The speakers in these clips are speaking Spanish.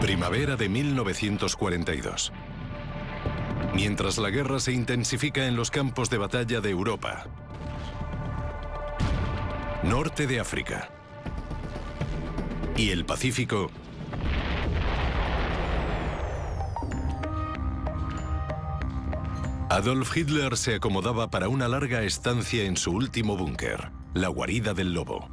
Primavera de 1942. Mientras la guerra se intensifica en los campos de batalla de Europa, norte de África y el Pacífico, Adolf Hitler se acomodaba para una larga estancia en su último búnker, la guarida del lobo.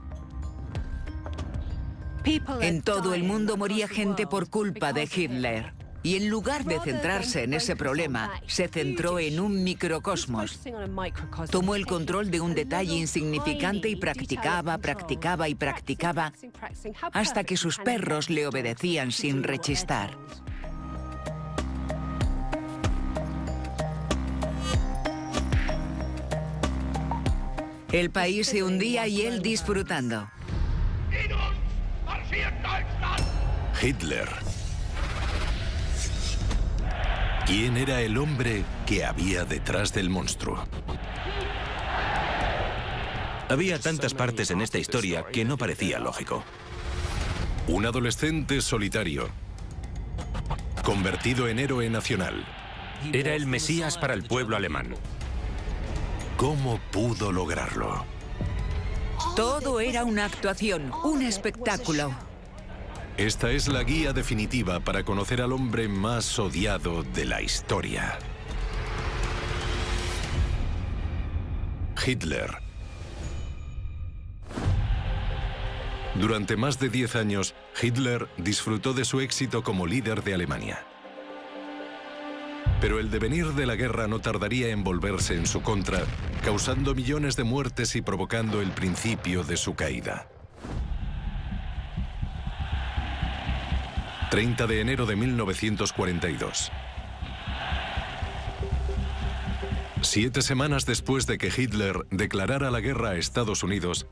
En todo el mundo moría gente por culpa de Hitler. Y en lugar de centrarse en ese problema, se centró en un microcosmos. Tomó el control de un detalle insignificante y practicaba, hasta que sus perros le obedecían sin rechistar. El país se hundía y él disfrutando. Hitler. ¿Quién era el hombre que había detrás del monstruo? Había tantas partes en esta historia que no parecía lógico. Un adolescente solitario, convertido en héroe nacional. Era el Mesías para el pueblo alemán. ¿Cómo pudo lograrlo? Todo era una actuación, un espectáculo. Esta es la guía definitiva para conocer al hombre más odiado de la historia. Hitler. Durante más de 10 años, Hitler disfrutó de su éxito como líder de Alemania. Pero el devenir de la guerra no tardaría en volverse en su contra, causando millones de muertes y provocando el principio de su caída. 30 de enero de 1942. 7 semanas después de que Hitler declarara la guerra a Estados Unidos,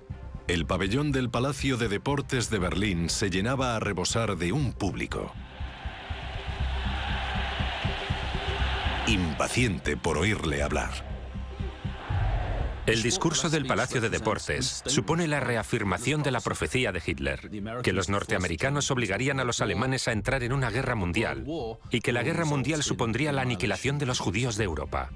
el pabellón del Palacio de Deportes de Berlín se llenaba a rebosar de un público impaciente por oírle hablar. El discurso del Palacio de Deportes supone la reafirmación de la profecía de Hitler, que los norteamericanos obligarían a los alemanes a entrar en una guerra mundial y que la guerra mundial supondría la aniquilación de los judíos de Europa.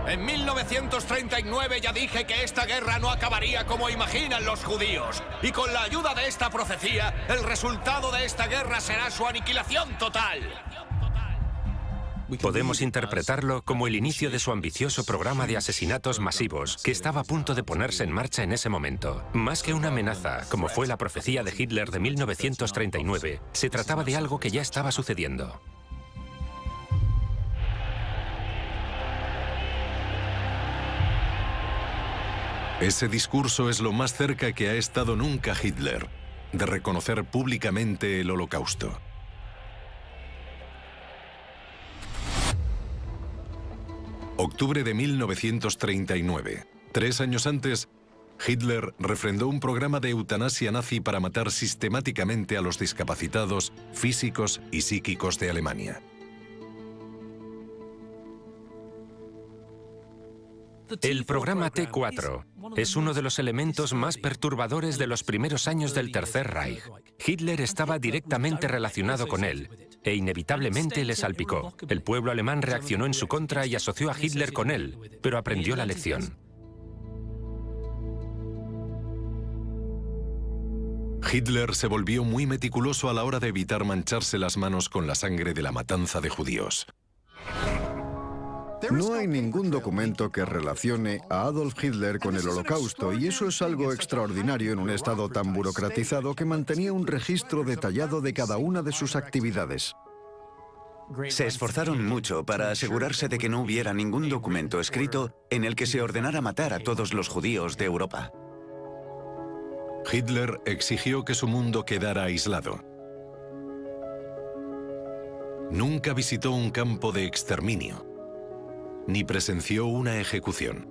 En 1939 ya dije que esta guerra no acabaría como imaginan los judíos. Y con la ayuda de esta profecía, el resultado de esta guerra será su aniquilación total. Podemos interpretarlo como el inicio de su ambicioso programa de asesinatos masivos que estaba a punto de ponerse en marcha en ese momento. Más que una amenaza, como fue la profecía de Hitler de 1939, se trataba de algo que ya estaba sucediendo. Ese discurso es lo más cerca que ha estado nunca Hitler de reconocer públicamente el Holocausto. Octubre de 1939. 3 años antes, Hitler refrendó un programa de eutanasia nazi para matar sistemáticamente a los discapacitados físicos y psíquicos de Alemania. El programa T4 es uno de los elementos más perturbadores de los primeros años del Tercer Reich. Hitler estaba directamente relacionado con él e inevitablemente le salpicó. El pueblo alemán reaccionó en su contra y asoció a Hitler con él, pero aprendió la lección. Hitler se volvió muy meticuloso a la hora de evitar mancharse las manos con la sangre de la matanza de judíos. No hay ningún documento que relacione a Adolf Hitler con el Holocausto, y eso es algo extraordinario en un estado tan burocratizado que mantenía un registro detallado de cada una de sus actividades. Se esforzaron mucho para asegurarse de que no hubiera ningún documento escrito en el que se ordenara matar a todos los judíos de Europa. Hitler exigió que su mundo quedara aislado. Nunca visitó un campo de exterminio, ni presenció una ejecución.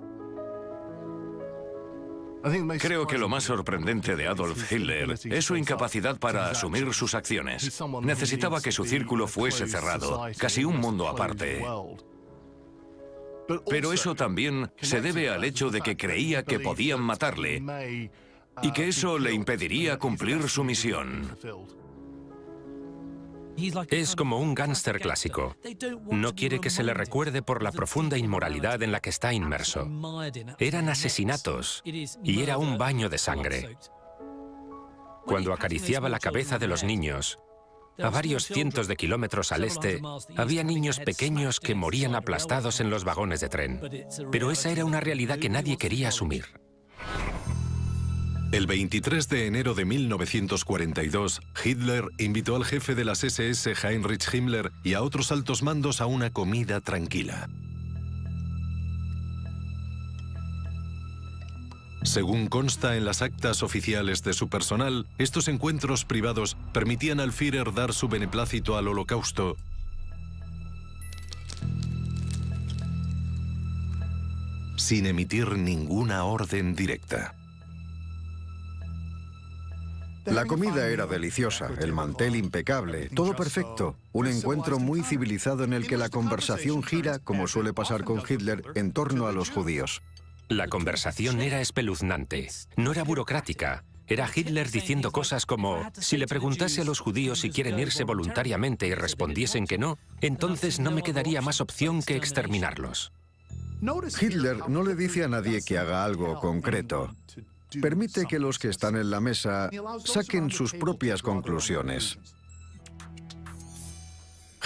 Creo que lo más sorprendente de Adolf Hitler es su incapacidad para asumir sus acciones. Necesitaba que su círculo fuese cerrado, casi un mundo aparte. Pero eso también se debe al hecho de que creía que podían matarle y que eso le impediría cumplir su misión. Es como un gángster clásico. No quiere que se le recuerde por la profunda inmoralidad en la que está inmerso. Eran asesinatos y era un baño de sangre. Cuando acariciaba la cabeza de los niños, a varios cientos de kilómetros al este, había niños pequeños que morían aplastados en los vagones de tren. Pero esa era una realidad que nadie quería asumir. El 23 de enero de 1942, Hitler invitó al jefe de las SS, Heinrich Himmler, y a otros altos mandos a una comida tranquila. Según consta en las actas oficiales de su personal, estos encuentros privados permitían al Führer dar su beneplácito al Holocausto sin emitir ninguna orden directa. La comida era deliciosa, el mantel impecable, todo perfecto. Un encuentro muy civilizado en el que la conversación gira, como suele pasar con Hitler, en torno a los judíos. La conversación era espeluznante, no era burocrática. Era Hitler diciendo cosas como, si le preguntase a los judíos si quieren irse voluntariamente y respondiesen que no, entonces no me quedaría más opción que exterminarlos. Hitler no le dice a nadie que haga algo concreto. Permite que los que están en la mesa saquen sus propias conclusiones.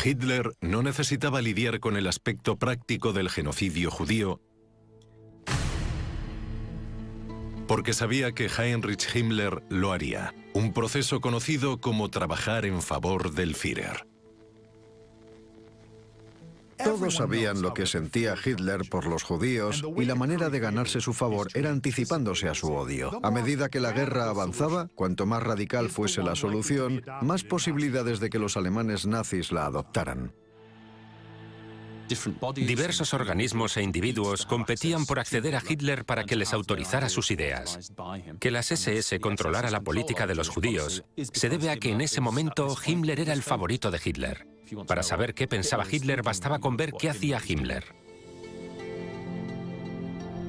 Hitler no necesitaba lidiar con el aspecto práctico del genocidio judío, porque sabía que Heinrich Himmler lo haría, un proceso conocido como trabajar en favor del Führer. Todos sabían lo que sentía Hitler por los judíos y la manera de ganarse su favor era anticipándose a su odio. A medida que la guerra avanzaba, cuanto más radical fuese la solución, más posibilidades de que los alemanes nazis la adoptaran. Diversos organismos e individuos competían por acceder a Hitler para que les autorizara sus ideas. Que las SS controlara la política de los judíos se debe a que en ese momento Himmler era el favorito de Hitler. Para saber qué pensaba Hitler bastaba con ver qué hacía Himmler.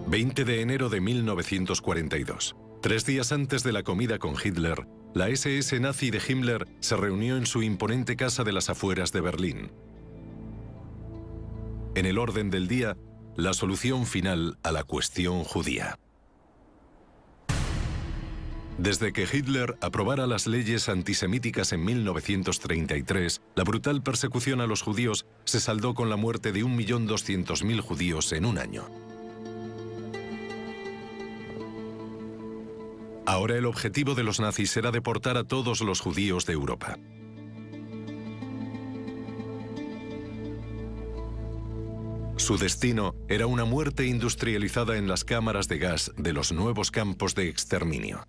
20 de enero de 1942. 3 días antes de la comida con Hitler, la SS nazi de Himmler se reunió en su imponente casa de las afueras de Berlín. En el orden del día, la solución final a la cuestión judía. Desde que Hitler aprobara las leyes antisemíticas en 1933, la brutal persecución a los judíos se saldó con la muerte de 1.200.000 judíos en un año. Ahora el objetivo de los nazis era deportar a todos los judíos de Europa. Su destino era una muerte industrializada en las cámaras de gas de los nuevos campos de exterminio.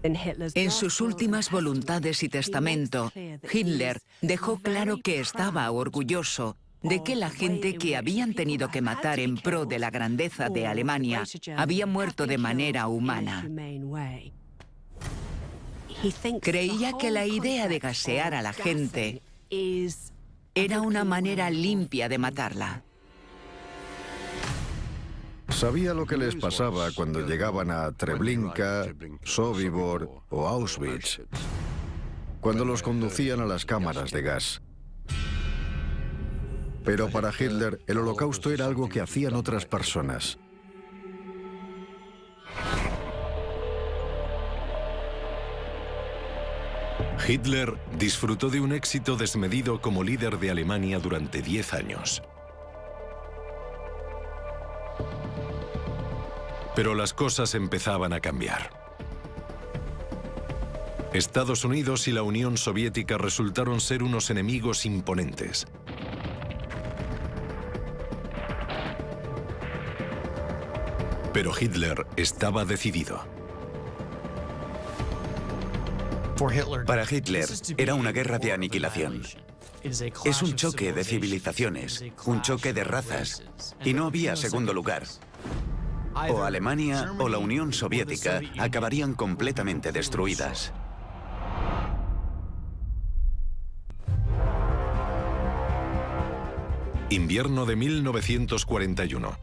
En sus últimas voluntades y testamento, Hitler dejó claro que estaba orgulloso de que la gente que habían tenido que matar en pro de la grandeza de Alemania había muerto de manera humana. Creía que la idea de gasear a la gente era una manera limpia de matarla. Sabía lo que les pasaba cuando llegaban a Treblinka, Sobibor o Auschwitz, cuando los conducían a las cámaras de gas. Pero para Hitler, el Holocausto era algo que hacían otras personas. Hitler disfrutó de un éxito desmedido como líder de Alemania durante 10 años. Pero las cosas empezaban a cambiar. Estados Unidos y la Unión Soviética resultaron ser unos enemigos imponentes. Pero Hitler estaba decidido. Para Hitler, era una guerra de aniquilación. Es un choque de civilizaciones, un choque de razas, y no había segundo lugar. O Alemania o la Unión Soviética acabarían completamente destruidas. Invierno de 1941.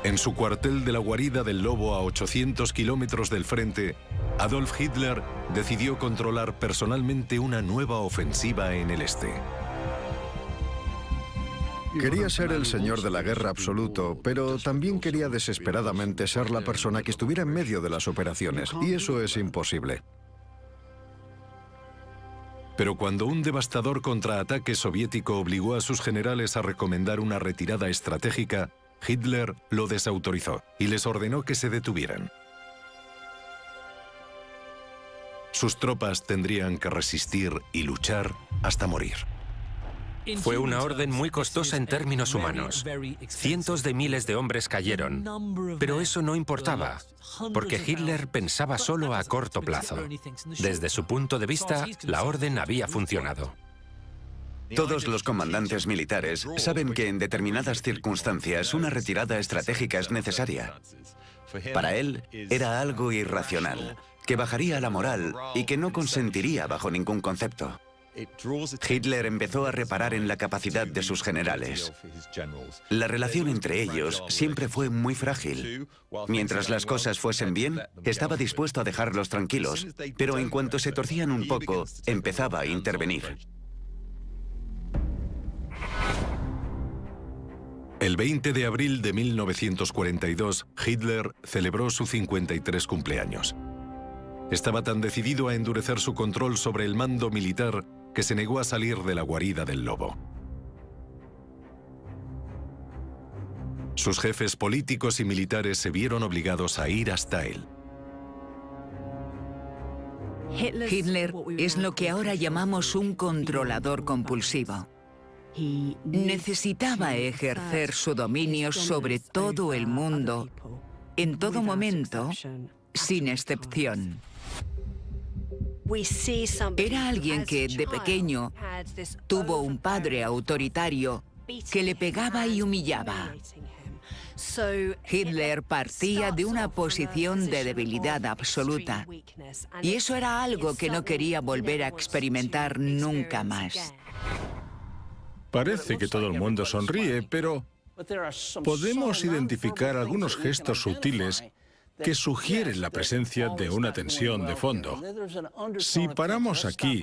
En su cuartel de la guarida del Lobo a 800 kilómetros del frente, Adolf Hitler decidió controlar personalmente una nueva ofensiva en el este. Quería ser el señor de la guerra absoluto, pero también quería desesperadamente ser la persona que estuviera en medio de las operaciones, y eso es imposible. Pero cuando un devastador contraataque soviético obligó a sus generales a recomendar una retirada estratégica, Hitler lo desautorizó y les ordenó que se detuvieran. Sus tropas tendrían que resistir y luchar hasta morir. Fue una orden muy costosa en términos humanos. Cientos de miles de hombres cayeron, pero eso no importaba, porque Hitler pensaba solo a corto plazo. Desde su punto de vista, la orden había funcionado. Todos los comandantes militares saben que en determinadas circunstancias una retirada estratégica es necesaria. Para él, era algo irracional, que bajaría la moral y que no consentiría bajo ningún concepto. Hitler empezó a reparar en la capacidad de sus generales. La relación entre ellos siempre fue muy frágil. Mientras las cosas fuesen bien, estaba dispuesto a dejarlos tranquilos, pero en cuanto se torcían un poco, empezaba a intervenir. El 20 de abril de 1942, Hitler celebró su 53 cumpleaños. Estaba tan decidido a endurecer su control sobre el mando militar que se negó a salir de la guarida del lobo. Sus jefes políticos y militares se vieron obligados a ir hasta él. Hitler es lo que ahora llamamos un controlador compulsivo. Necesitaba ejercer su dominio sobre todo el mundo, en todo momento, sin excepción. Era alguien que de pequeño tuvo un padre autoritario que le pegaba y humillaba. Hitler partía de una posición de debilidad absoluta, y eso era algo que no quería volver a experimentar nunca más. Parece que todo el mundo sonríe, pero podemos identificar algunos gestos sutiles que sugieren la presencia de una tensión de fondo. Si paramos aquí,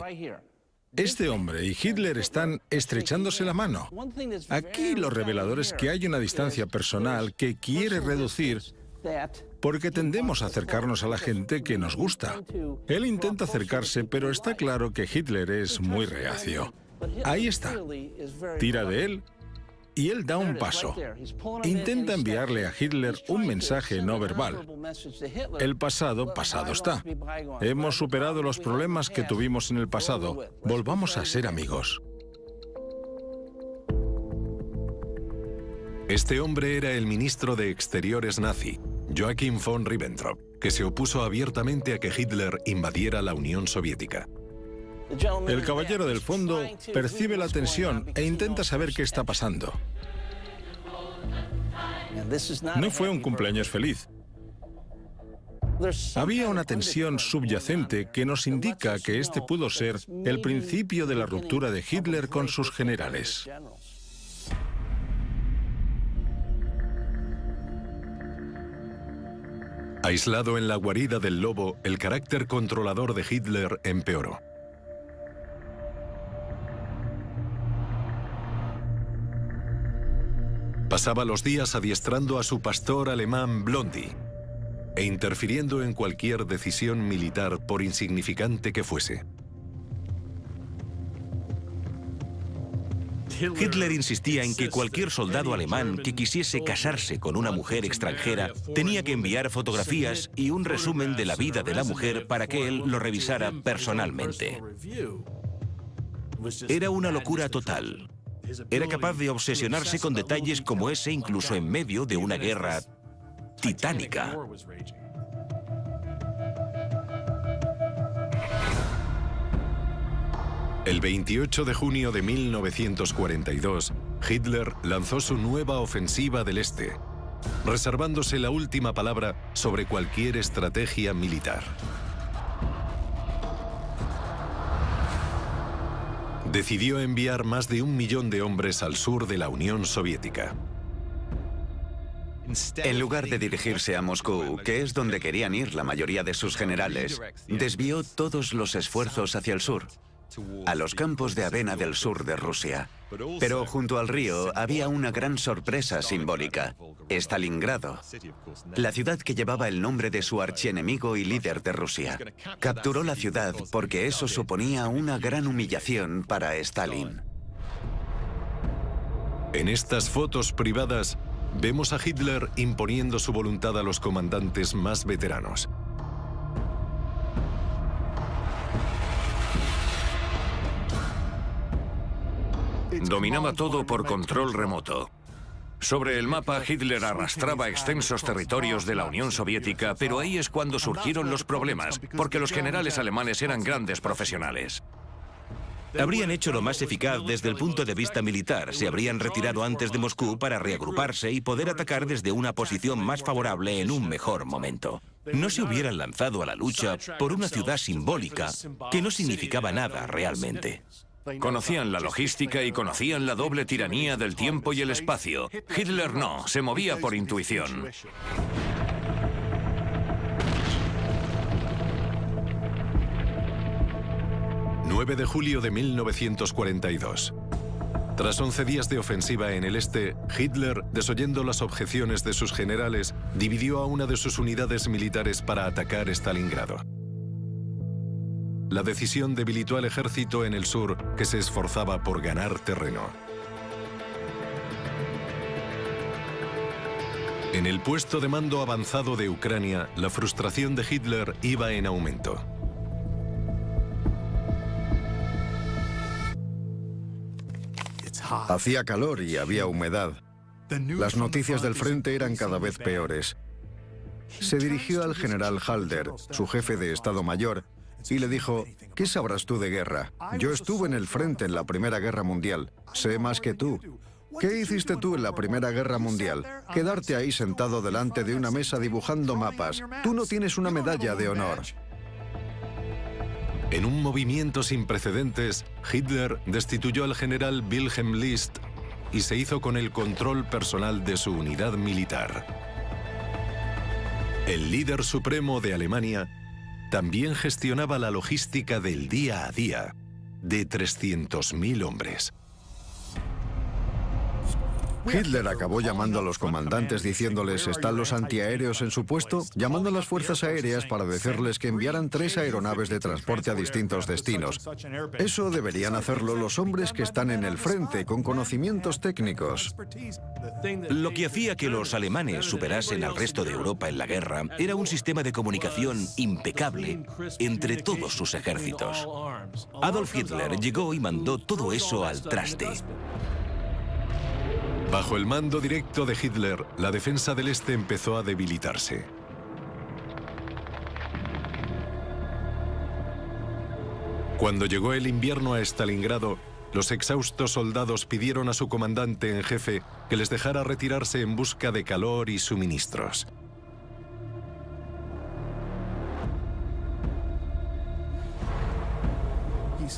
este hombre y Hitler están estrechándose la mano. Aquí lo revelador es que hay una distancia personal que quiere reducir porque tendemos a acercarnos a la gente que nos gusta. Él intenta acercarse, pero está claro que Hitler es muy reacio. Ahí está. Tira de él y él da un paso. Intenta enviarle a Hitler un mensaje no verbal. El pasado, pasado está. Hemos superado los problemas que tuvimos en el pasado. Volvamos a ser amigos. Este hombre era el ministro de Exteriores nazi, Joachim von Ribbentrop, que se opuso abiertamente a que Hitler invadiera la Unión Soviética. El caballero del fondo percibe la tensión e intenta saber qué está pasando. No fue un cumpleaños feliz. Había una tensión subyacente que nos indica que este pudo ser el principio de la ruptura de Hitler con sus generales. Aislado en la guarida del lobo, el carácter controlador de Hitler empeoró. Pasaba los días adiestrando a su pastor alemán Blondie e interfiriendo en cualquier decisión militar, por insignificante que fuese. Hitler insistía en que cualquier soldado alemán que quisiese casarse con una mujer extranjera tenía que enviar fotografías y un resumen de la vida de la mujer para que él lo revisara personalmente. Era una locura total. Era capaz de obsesionarse con detalles como ese incluso en medio de una guerra titánica. El 28 de junio de 1942, Hitler lanzó su nueva ofensiva del Este, reservándose la última palabra sobre cualquier estrategia militar. Decidió enviar más de 1 millón de hombres al sur de la Unión Soviética. En lugar de dirigirse a Moscú, que es donde querían ir la mayoría de sus generales, desvió todos los esfuerzos hacia el sur, a los campos de avena del sur de Rusia. Pero junto al río había una gran sorpresa simbólica: Stalingrado, la ciudad que llevaba el nombre de su archienemigo y líder de Rusia. Capturó la ciudad porque eso suponía una gran humillación para Stalin. En estas fotos privadas vemos a Hitler imponiendo su voluntad a los comandantes más veteranos. Dominaba todo por control remoto. Sobre el mapa, Hitler arrastraba extensos territorios de la Unión Soviética, pero ahí es cuando surgieron los problemas, porque los generales alemanes eran grandes profesionales. Habrían hecho lo más eficaz desde el punto de vista militar. Se habrían retirado antes de Moscú para reagruparse y poder atacar desde una posición más favorable en un mejor momento. No se hubieran lanzado a la lucha por una ciudad simbólica que no significaba nada realmente. Conocían la logística y conocían la doble tiranía del tiempo y el espacio. Hitler no, se movía por intuición. ...9 de julio de 1942. Tras 11 días de ofensiva en el este, Hitler, desoyendo las objeciones de sus generales, dividió a una de sus unidades militares para atacar Stalingrado. La decisión debilitó al ejército en el sur, que se esforzaba por ganar terreno. En el puesto de mando avanzado de Ucrania, la frustración de Hitler iba en aumento. Hacía calor y había humedad. Las noticias del frente eran cada vez peores. Se dirigió al general Halder, su jefe de Estado Mayor, y le dijo: ¿qué sabrás tú de guerra? Yo estuve en el frente en la Primera Guerra Mundial. Sé más que tú. ¿Qué hiciste tú en la Primera Guerra Mundial? Quedarte ahí sentado delante de una mesa dibujando mapas. Tú no tienes una medalla de honor. En un movimiento sin precedentes, Hitler destituyó al general Wilhelm List y se hizo con el control personal de su unidad militar. El líder supremo de Alemania también gestionaba la logística del día a día de 300.000 hombres. Hitler acabó llamando a los comandantes diciéndoles: ¿están los antiaéreos en su puesto? Llamando a las fuerzas aéreas para decirles que enviaran 3 aeronaves de transporte a distintos destinos. Eso deberían hacerlo los hombres que están en el frente, con conocimientos técnicos. Lo que hacía que los alemanes superasen al resto de Europa en la guerra era un sistema de comunicación impecable entre todos sus ejércitos. Adolf Hitler llegó y mandó todo eso al traste. Bajo el mando directo de Hitler, la defensa del este empezó a debilitarse. Cuando llegó el invierno a Stalingrado, los exhaustos soldados pidieron a su comandante en jefe que les dejara retirarse en busca de calor y suministros.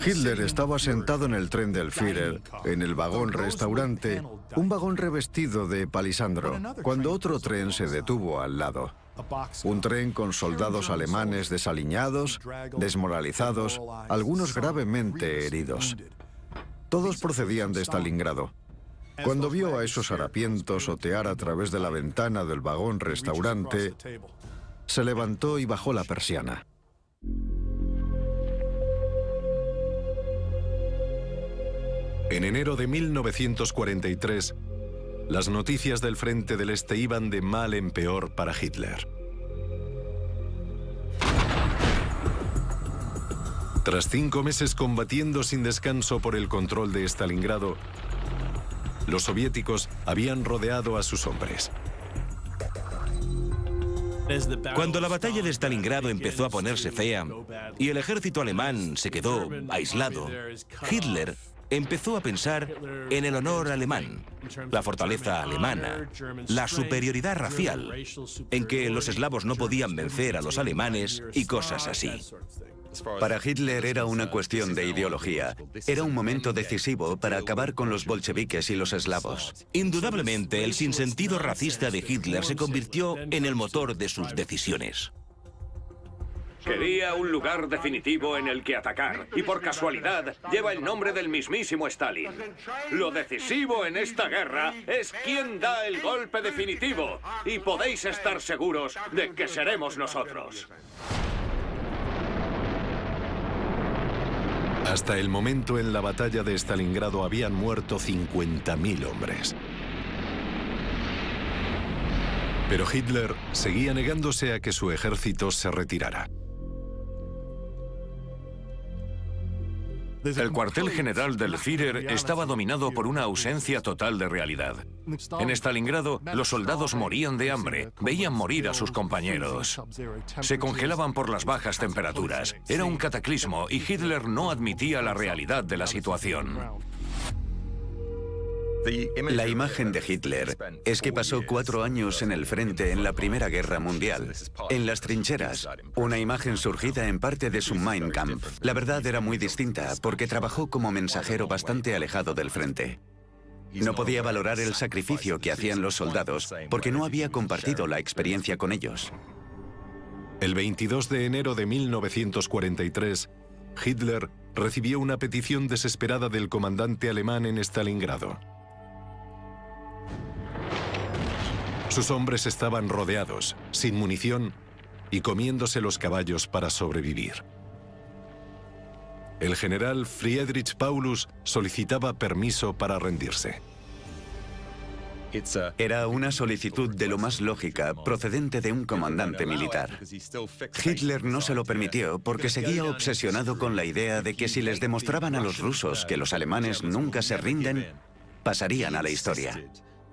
Hitler estaba sentado en el tren del Führer, en el vagón restaurante, un vagón revestido de palisandro, cuando otro tren se detuvo al lado. Un tren con soldados alemanes desaliñados, desmoralizados, algunos gravemente heridos. Todos procedían de Stalingrado. Cuando vio a esos harapientos otear a través de la ventana del vagón restaurante, se levantó y bajó la persiana. En enero de 1943, las noticias del frente del este iban de mal en peor para Hitler. Tras 5 meses combatiendo sin descanso por el control de Stalingrado, los soviéticos habían rodeado a sus hombres. Cuando la batalla de Stalingrado empezó a ponerse fea y el ejército alemán se quedó aislado, Hitler empezó a pensar en el honor alemán, la fortaleza alemana, la superioridad racial, en que los eslavos no podían vencer a los alemanes y cosas así. Para Hitler era una cuestión de ideología. Era un momento decisivo para acabar con los bolcheviques y los eslavos. Indudablemente, el sinsentido racista de Hitler se convirtió en el motor de sus decisiones. Quería un lugar definitivo en el que atacar, y por casualidad lleva el nombre del mismísimo Stalin. Lo decisivo en esta guerra es quién da el golpe definitivo, y podéis estar seguros de que seremos nosotros. Hasta el momento en la batalla de Stalingrado habían muerto 50.000 hombres. Pero Hitler seguía negándose a que su ejército se retirara. El cuartel general del Führer estaba dominado por una ausencia total de realidad. En Stalingrado, los soldados morían de hambre, veían morir a sus compañeros. Se congelaban por las bajas temperaturas. Era un cataclismo y Hitler no admitía la realidad de la situación. La imagen de Hitler es que pasó 4 años en el frente en la Primera Guerra Mundial, en las trincheras, una imagen surgida en parte de su Mein Kampf. La verdad era muy distinta, porque trabajó como mensajero bastante alejado del frente. No podía valorar el sacrificio que hacían los soldados, porque no había compartido la experiencia con ellos. El 22 de enero de 1943, Hitler recibió una petición desesperada del comandante alemán en Stalingrado. Sus hombres estaban rodeados, sin munición y comiéndose los caballos para sobrevivir. El general Friedrich Paulus solicitaba permiso para rendirse. Era una solicitud de lo más lógica, procedente de un comandante militar. Hitler no se lo permitió porque seguía obsesionado con la idea de que si les demostraban a los rusos que los alemanes nunca se rinden, pasarían a la historia.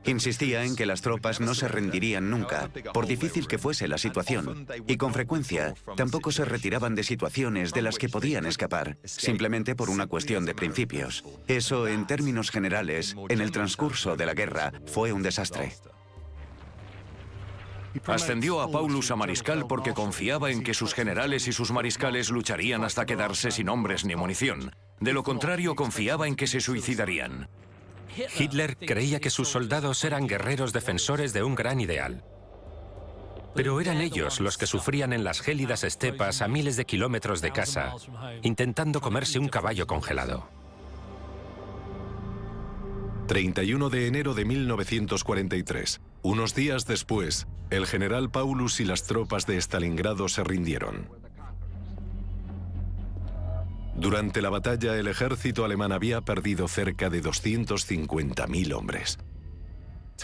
Insistía en que las tropas no se rendirían nunca, por difícil que fuese la situación, y con frecuencia tampoco se retiraban de situaciones de las que podían escapar, simplemente por una cuestión de principios. Eso, en términos generales, en el transcurso de la guerra, fue un desastre. Ascendió a Paulus a mariscal porque confiaba en que sus generales y sus mariscales lucharían hasta quedarse sin hombres ni munición. De lo contrario, confiaba en que se suicidarían. Hitler creía que sus soldados eran guerreros defensores de un gran ideal. Pero eran ellos los que sufrían en las gélidas estepas a miles de kilómetros de casa, intentando comerse un caballo congelado. 31 de enero de 1943. Unos días después, el general Paulus y las tropas de Stalingrado se rindieron. Durante la batalla, el ejército alemán había perdido cerca de 250.000 hombres.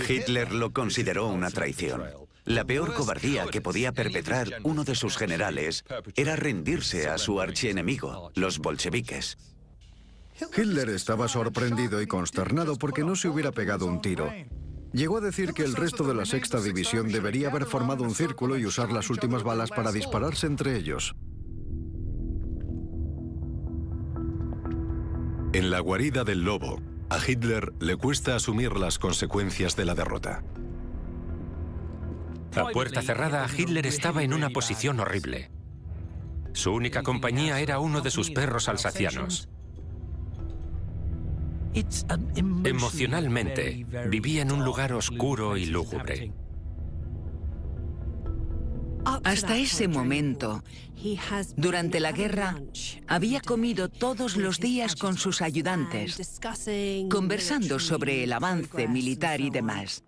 Hitler lo consideró una traición. La peor cobardía que podía perpetrar uno de sus generales era rendirse a su archienemigo, los bolcheviques. Hitler estaba sorprendido y consternado porque no se hubiera pegado un tiro. Llegó a decir que el resto de la Sexta División debería haber formado un círculo y usar las últimas balas para dispararse entre ellos. En la guarida del lobo, a Hitler le cuesta asumir las consecuencias de la derrota. A puerta cerrada, Hitler estaba en una posición horrible. Su única compañía era uno de sus perros alsacianos. Emocionalmente, vivía en un lugar oscuro y lúgubre. Hasta ese momento, durante la guerra, había comido todos los días con sus ayudantes, conversando sobre el avance militar y demás.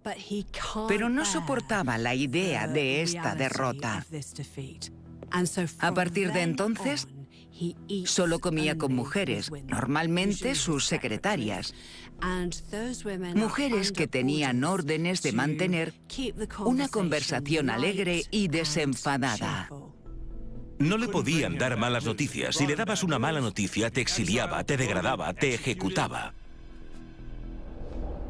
Pero no soportaba la idea de esta derrota. A partir de entonces, solo comía con mujeres, normalmente sus secretarias. Mujeres que tenían órdenes de mantener una conversación alegre y desenfadada. No le podían dar malas noticias. Si le dabas una mala noticia, te exiliaba, te degradaba, te ejecutaba.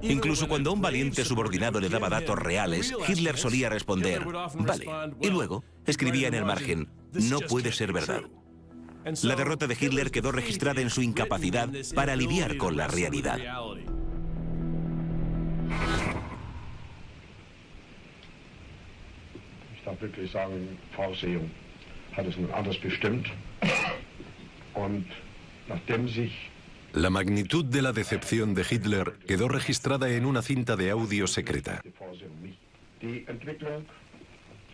Incluso cuando un valiente subordinado le daba datos reales, Hitler solía responder, vale, y luego escribía en el margen, no puede ser verdad. La derrota de Hitler quedó registrada en su incapacidad para lidiar con la realidad. La magnitud de la decepción de Hitler quedó registrada en una cinta de audio secreta,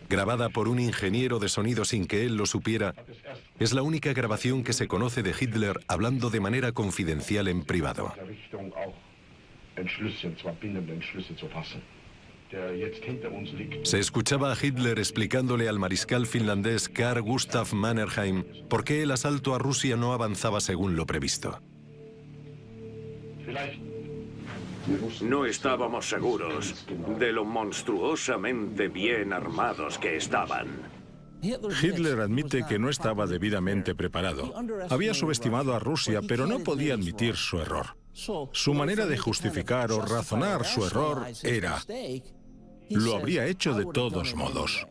grabada por un ingeniero de sonido sin que él lo supiera. Es la única grabación que se conoce de Hitler hablando de manera confidencial en privado. Se escuchaba a Hitler explicándole al mariscal finlandés Carl Gustaf Mannerheim por qué el asalto a Rusia no avanzaba según lo previsto. No estábamos seguros de lo monstruosamente bien armados que estaban. Hitler admite que no estaba debidamente preparado. Había subestimado a Rusia, pero no podía admitir su error. Su manera de justificar o razonar su error era: lo habría hecho de todos modos.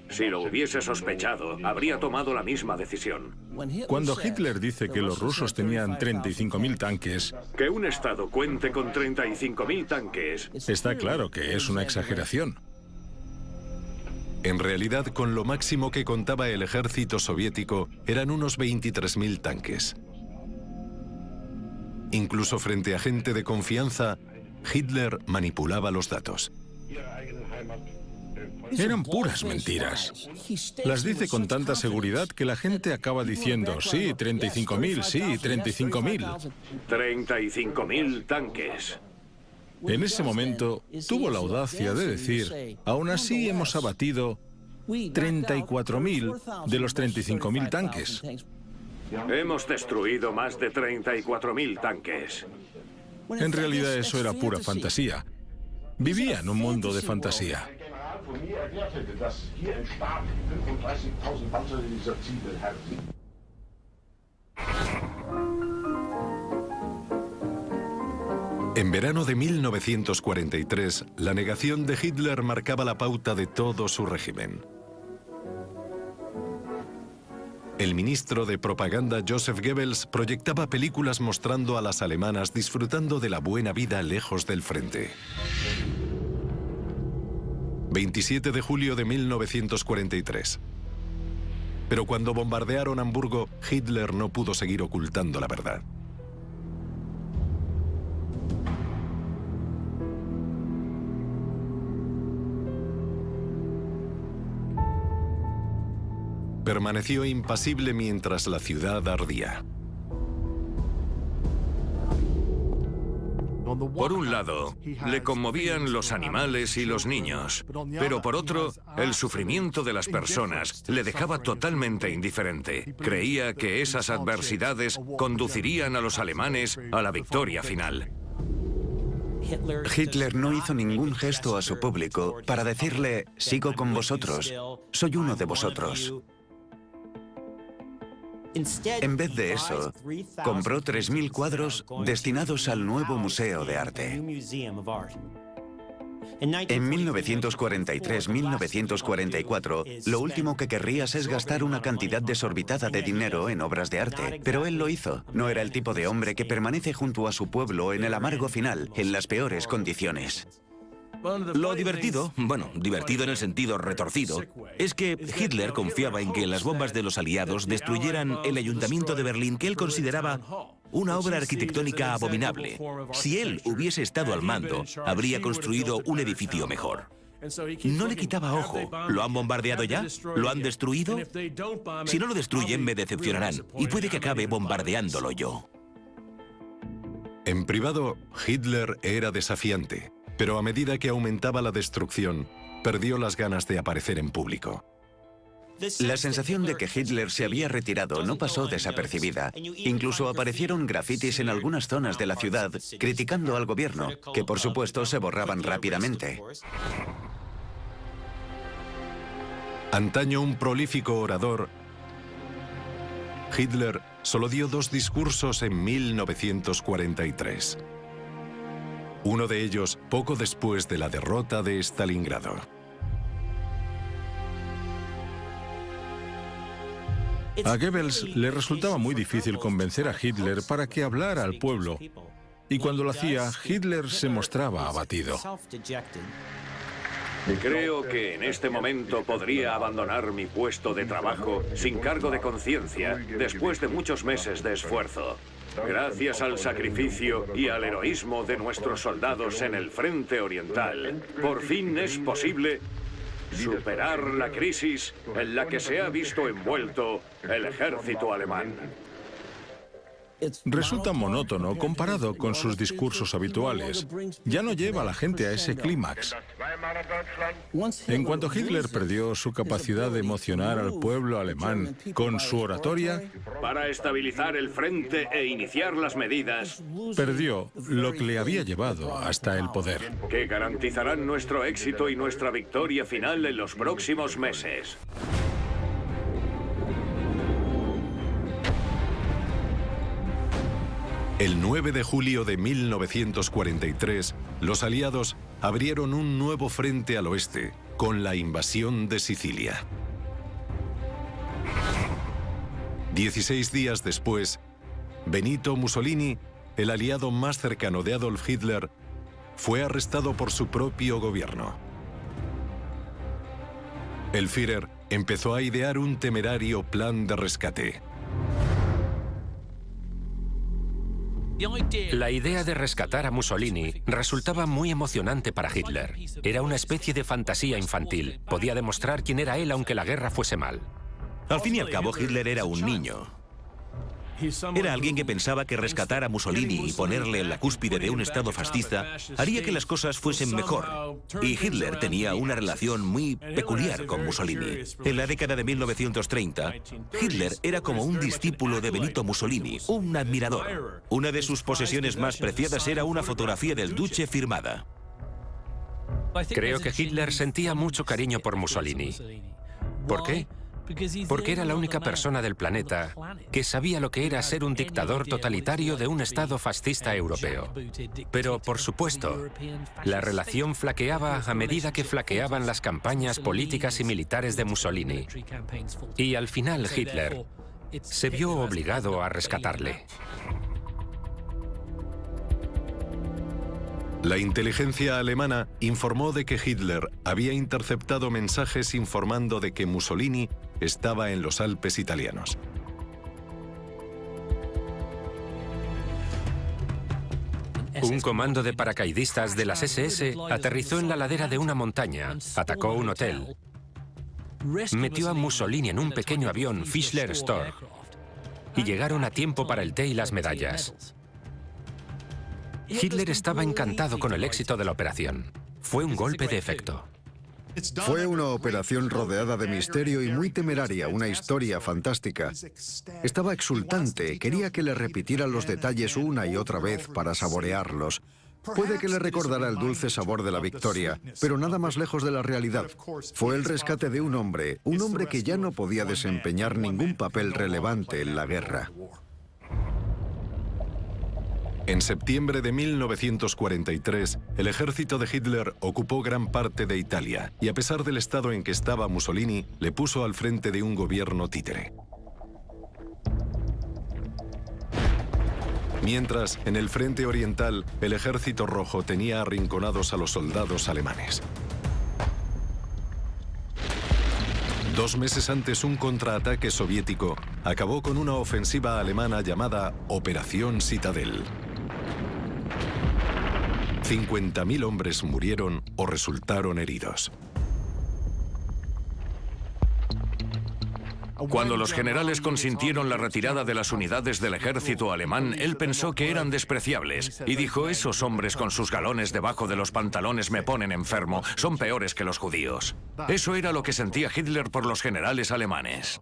Si lo hubiese sospechado, habría tomado la misma decisión. Cuando Hitler dice que los rusos tenían 35.000 tanques, Que un Estado cuente con 35.000 tanques. está claro que es una exageración. En realidad, con lo máximo que contaba el ejército soviético eran unos 23.000 tanques. Incluso frente a gente de confianza, Hitler manipulaba los datos. Eran puras mentiras. Las dice con tanta seguridad que la gente acaba diciendo: sí, 35.000, sí, 35.000. 35.000 tanques. En ese momento tuvo la audacia de decir: aún así hemos abatido 34.000 de los 35.000 tanques. Hemos destruido más de 34.000 tanques. En realidad eso era pura fantasía. Vivía en un mundo de fantasía. En verano de 1943, la negación de Hitler marcaba la pauta de todo su régimen. El ministro de propaganda Joseph Goebbels proyectaba películas mostrando a las alemanas disfrutando de la buena vida lejos del frente. 27 de julio de 1943. Pero cuando bombardearon Hamburgo, Hitler no pudo seguir ocultando la verdad. Permaneció impasible mientras la ciudad ardía. Por un lado, le conmovían los animales y los niños, pero por otro, el sufrimiento de las personas le dejaba totalmente indiferente. Creía que esas adversidades conducirían a los alemanes a la victoria final. Hitler no hizo ningún gesto a su público para decirle: sigo con vosotros, soy uno de vosotros. En vez de eso, compró 3.000 cuadros destinados al nuevo Museo de Arte. En 1943-1944, lo último que querrías es gastar una cantidad desorbitada de dinero en obras de arte, pero él lo hizo. No era el tipo de hombre que permanece junto a su pueblo en el amargo final, en las peores condiciones. Lo divertido, bueno, divertido en el sentido retorcido, es que Hitler confiaba en que las bombas de los aliados destruyeran el ayuntamiento de Berlín, que él consideraba una obra arquitectónica abominable. Si él hubiese estado al mando, habría construido un edificio mejor. No le quitaba ojo. ¿Lo han bombardeado ya? ¿Lo han destruido? Si no lo destruyen, me decepcionarán, y puede que acabe bombardeándolo yo. En privado, Hitler era desafiante, pero a medida que aumentaba la destrucción, perdió las ganas de aparecer en público. La sensación de que Hitler se había retirado no pasó desapercibida. Incluso aparecieron grafitis en algunas zonas de la ciudad criticando al gobierno, que por supuesto se borraban rápidamente. Antaño un prolífico orador, Hitler solo dio 2 discursos en 1943. Uno de ellos poco después de la derrota de Stalingrado. A Goebbels le resultaba muy difícil convencer a Hitler para que hablara al pueblo, y cuando lo hacía, Hitler se mostraba abatido. Creo que en este momento podría abandonar mi puesto de trabajo sin cargo de conciencia después de muchos meses de esfuerzo. Gracias al sacrificio y al heroísmo de nuestros soldados en el frente oriental, por fin es posible superar la crisis en la que se ha visto envuelto el ejército alemán. Resulta monótono comparado con sus discursos habituales. Ya no lleva a la gente a ese clímax. En cuanto Hitler perdió su capacidad de emocionar al pueblo alemán con su oratoria, Para estabilizar el frente e iniciar las medidas perdió lo que le había llevado hasta el poder. que garantizarán nuestro éxito y nuestra victoria final en los próximos meses. El 9 de julio de 1943, los aliados abrieron un nuevo frente al oeste, con la invasión de Sicilia. 16 días después, Benito Mussolini, el aliado más cercano de Adolf Hitler, fue arrestado por su propio gobierno. El Führer empezó a idear un temerario plan de rescate. La idea de rescatar a Mussolini resultaba muy emocionante para Hitler. Era una especie de fantasía infantil. Podía demostrar quién era él aunque la guerra fuese mal. Al fin y al cabo, Hitler era un niño. Era alguien que pensaba que rescatar a Mussolini y ponerle en la cúspide de un estado fascista haría que las cosas fuesen mejor. Y Hitler tenía una relación muy peculiar con Mussolini. En la década de 1930, Hitler era como un discípulo de Benito Mussolini, un admirador. Una de sus posesiones más preciadas era una fotografía del Duce firmada. Creo que Hitler sentía mucho cariño por Mussolini. ¿Por qué? Porque era la única persona del planeta que sabía lo que era ser un dictador totalitario de un Estado fascista europeo. Pero, por supuesto, la relación flaqueaba a medida que flaqueaban las campañas políticas y militares de Mussolini. Y al final Hitler se vio obligado a rescatarle. La inteligencia alemana informó de que Hitler había interceptado mensajes informando de que Mussolini estaba en los Alpes italianos. Un comando de paracaidistas de las SS aterrizó en la ladera de una montaña, atacó un hotel, metió a Mussolini en un pequeño avión Fischler Storch y llegaron a tiempo para el té y las medallas. Hitler estaba encantado con el éxito de la operación. Fue un golpe de efecto. Fue una operación rodeada de misterio y muy temeraria, una historia fantástica. Estaba exultante, quería que le repitieran los detalles una y otra vez para saborearlos. Puede que le recordara el dulce sabor de la victoria, pero nada más lejos de la realidad. Fue el rescate de un hombre que ya no podía desempeñar ningún papel relevante en la guerra. En septiembre de 1943, el ejército de Hitler ocupó gran parte de Italia y a pesar del estado en que estaba Mussolini, le puso al frente de un gobierno títere. Mientras, en el frente oriental, el ejército rojo tenía arrinconados a los soldados alemanes. 2 meses antes, un contraataque soviético acabó con una ofensiva alemana llamada Operación Citadel. 50.000 hombres murieron o resultaron heridos. Cuando los generales consintieron la retirada de las unidades del ejército alemán, él pensó que eran despreciables y dijo: esos hombres con sus galones debajo de los pantalones me ponen enfermo, son peores que los judíos. Eso era lo que sentía Hitler por los generales alemanes.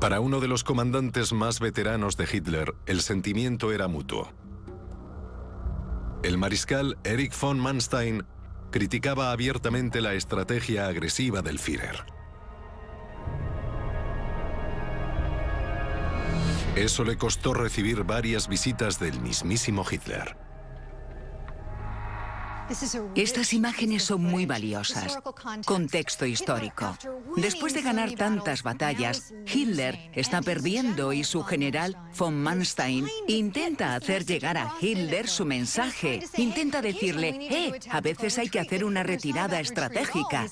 Para uno de los comandantes más veteranos de Hitler, el sentimiento era mutuo. El mariscal Erich von Manstein criticaba abiertamente la estrategia agresiva del Führer. Eso le costó recibir varias visitas del mismísimo Hitler. Estas imágenes son muy valiosas. Contexto histórico. Después de ganar tantas batallas, Hitler está perdiendo y su general von Manstein intenta hacer llegar a Hitler su mensaje. Intenta decirle, a veces hay que hacer una retirada estratégica.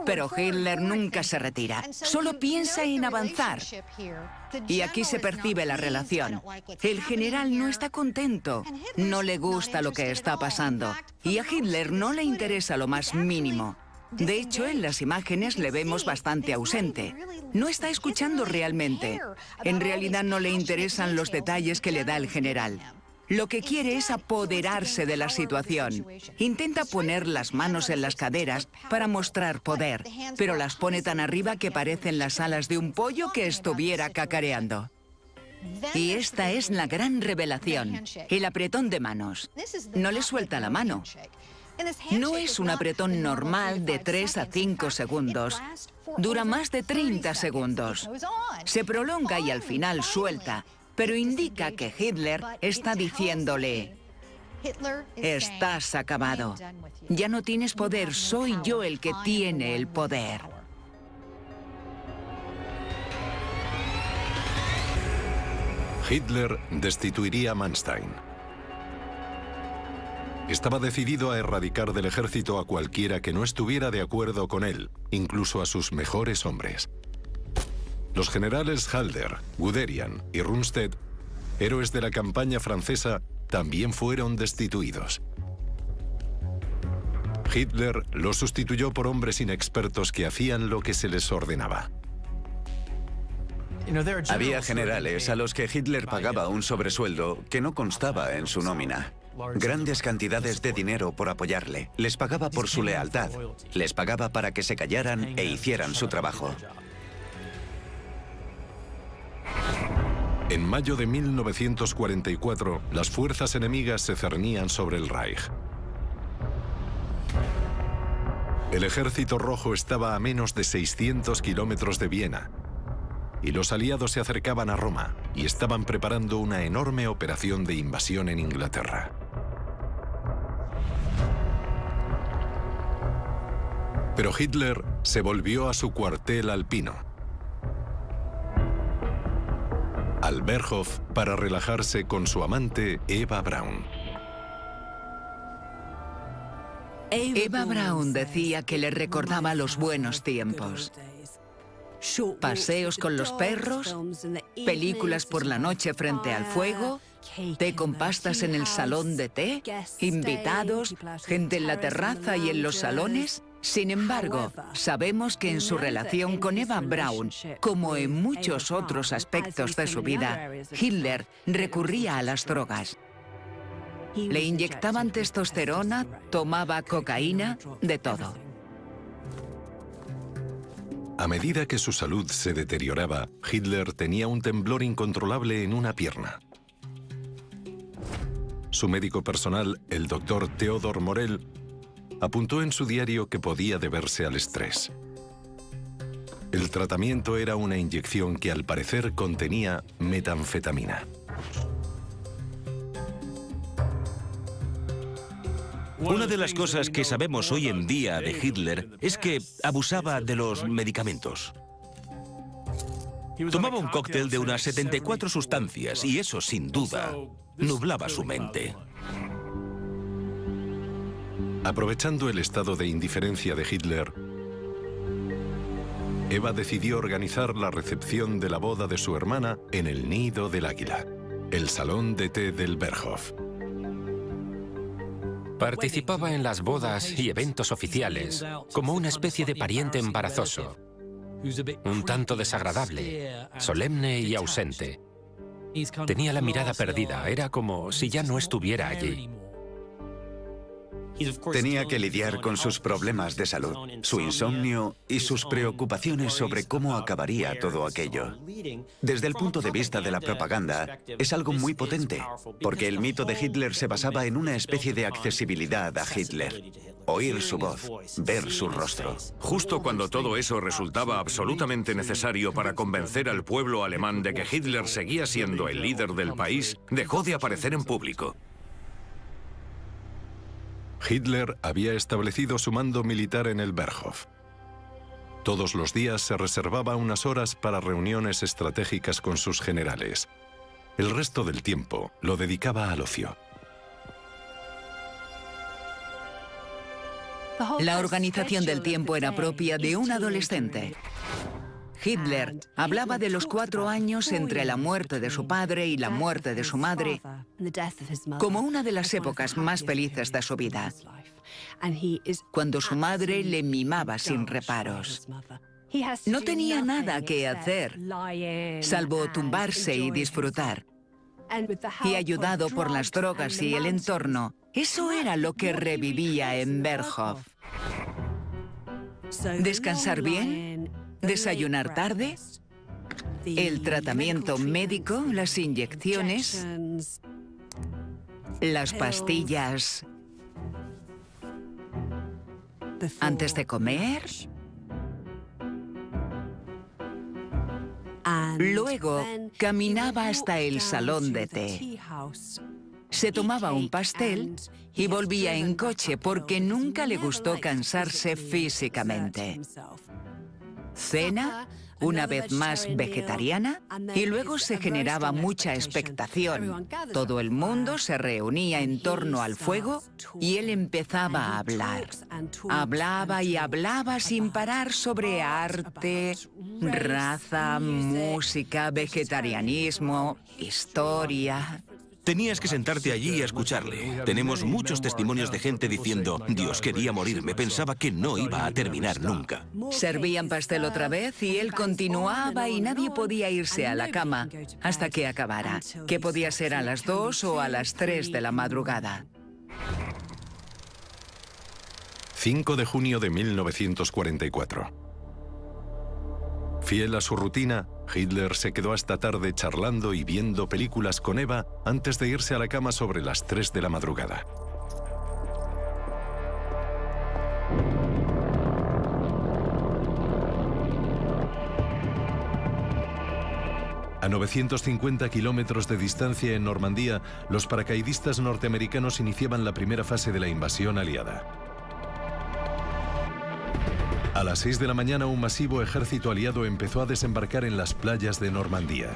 Pero Hitler nunca se retira, solo piensa en avanzar. Y aquí se percibe la relación. El general no está contento, no le gusta lo que está pasando. Y a Hitler no le interesa lo más mínimo. De hecho, en las imágenes le vemos bastante ausente. No está escuchando realmente. En realidad no le interesan los detalles que le da el general. Lo que quiere es apoderarse de la situación. Intenta poner las manos en las caderas para mostrar poder, pero las pone tan arriba que parecen las alas de un pollo que estuviera cacareando. Y esta es la gran revelación, el apretón de manos. No le suelta la mano. No es un apretón normal de 3 a 5 segundos. Dura más de 30 segundos. Se prolonga y al final suelta. Pero indica que Hitler está diciéndole, estás acabado. Ya no tienes poder, soy yo el que tiene el poder. Hitler destituiría a Manstein. Estaba decidido a erradicar del ejército a cualquiera que no estuviera de acuerdo con él, incluso a sus mejores hombres. Los generales Halder, Guderian y Rundstedt, héroes de la campaña francesa, también fueron destituidos. Hitler los sustituyó por hombres inexpertos que hacían lo que se les ordenaba. Había generales a los que Hitler pagaba un sobresueldo que no constaba en su nómina. Grandes cantidades de dinero por apoyarle. Les pagaba por su lealtad. Les pagaba para que se callaran e hicieran su trabajo. En mayo de 1944, las fuerzas enemigas se cernían sobre el Reich. El Ejército Rojo estaba a menos de 600 kilómetros de Viena, y los aliados se acercaban a Roma y estaban preparando una enorme operación de invasión en Inglaterra. Pero Hitler se volvió a su cuartel alpino, al Berghof, para relajarse con su amante Eva Braun. Eva Braun decía que le recordaba los buenos tiempos. Paseos con los perros, películas por la noche frente al fuego, té con pastas en el salón de té, invitados, gente en la terraza y en los salones. Sin embargo, sabemos que en su relación con Eva Braun, como en muchos otros aspectos de su vida, Hitler recurría a las drogas. Le inyectaban testosterona, tomaba cocaína, de todo. A medida que su salud se deterioraba, Hitler tenía un temblor incontrolable en una pierna. Su médico personal, el doctor Theodor Morell, apuntó en su diario que podía deberse al estrés. El tratamiento era una inyección que al parecer contenía metanfetamina. Una de las cosas que sabemos hoy en día de Hitler es que abusaba de los medicamentos. Tomaba un cóctel de unas 74 sustancias y eso, sin duda, nublaba su mente. Aprovechando el estado de indiferencia de Hitler, Eva decidió organizar la recepción de la boda de su hermana en el Nido del Águila, el salón de té del Berghof. Participaba en las bodas y eventos oficiales como una especie de pariente embarazoso, un tanto desagradable, solemne y ausente. Tenía la mirada perdida, era como si ya no estuviera allí. Tenía que lidiar con sus problemas de salud, su insomnio y sus preocupaciones sobre cómo acabaría todo aquello. Desde el punto de vista de la propaganda, es algo muy potente, porque el mito de Hitler se basaba en una especie de accesibilidad a Hitler. Oír su voz, ver su rostro. Justo cuando todo eso resultaba absolutamente necesario para convencer al pueblo alemán de que Hitler seguía siendo el líder del país, dejó de aparecer en público. Hitler había establecido su mando militar en el Berghof. Todos los días se reservaba unas horas para reuniones estratégicas con sus generales. El resto del tiempo lo dedicaba al ocio. La organización del tiempo era propia de un adolescente. Hitler hablaba de los 4 años entre la muerte de su padre y la muerte de su madre como una de las épocas más felices de su vida, cuando su madre le mimaba sin reparos. No tenía nada que hacer, salvo tumbarse y disfrutar. Y ayudado por las drogas y el entorno, eso era lo que revivía en Berghof. ¿Descansar bien? ¿Desayunar tarde? ¿El tratamiento médico? ¿Las inyecciones? ¿Las pastillas antes de comer? Luego caminaba hasta el salón de té. Se tomaba un pastel y volvía en coche porque nunca le gustó cansarse físicamente. Cena, una vez más vegetariana, y luego se generaba mucha expectación. Todo el mundo se reunía en torno al fuego y él empezaba a hablar. Hablaba y hablaba sin parar sobre arte, raza, música, vegetarianismo, historia. Tenías que sentarte allí y a escucharle. Tenemos muchos testimonios de gente diciendo, Dios, quería morirme, pensaba que no iba a terminar nunca. Servían pastel otra vez y él continuaba y nadie podía irse a la cama hasta que acabara, que podía ser a las 2 o a las 3 de la madrugada. 5 de junio de 1944. Fiel a su rutina, Hitler se quedó hasta tarde charlando y viendo películas con Eva antes de irse a la cama sobre las 3 de la madrugada. A 950 kilómetros de distancia en Normandía, los paracaidistas norteamericanos iniciaban la primera fase de la invasión aliada. A las 6 de la mañana, un masivo ejército aliado empezó a desembarcar en las playas de Normandía.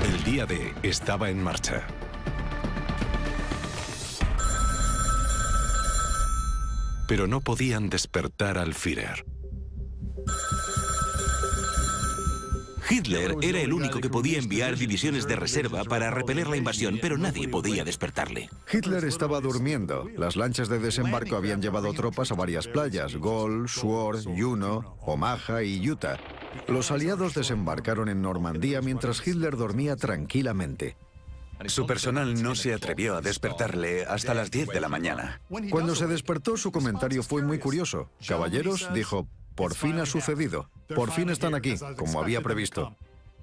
El día D estaba en marcha. Pero no podían despertar al Führer. Hitler era el único que podía enviar divisiones de reserva para repeler la invasión, pero nadie podía despertarle. Hitler estaba durmiendo. Las lanchas de desembarco habían llevado tropas a varias playas: Gol, Sword, Juno, Omaha y Utah. Los aliados desembarcaron en Normandía mientras Hitler dormía tranquilamente. Su personal no se atrevió a despertarle hasta las 10 de la mañana. Cuando se despertó, su comentario fue muy curioso. Caballeros, dijo, por fin ha sucedido. Por fin están aquí, como había previsto.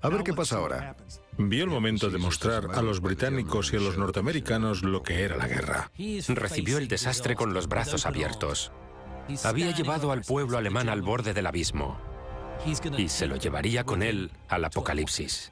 A ver qué pasa ahora. Vio el momento de mostrar a los británicos y a los norteamericanos lo que era la guerra. Recibió el desastre con los brazos abiertos. Había llevado al pueblo alemán al borde del abismo y se lo llevaría con él al apocalipsis.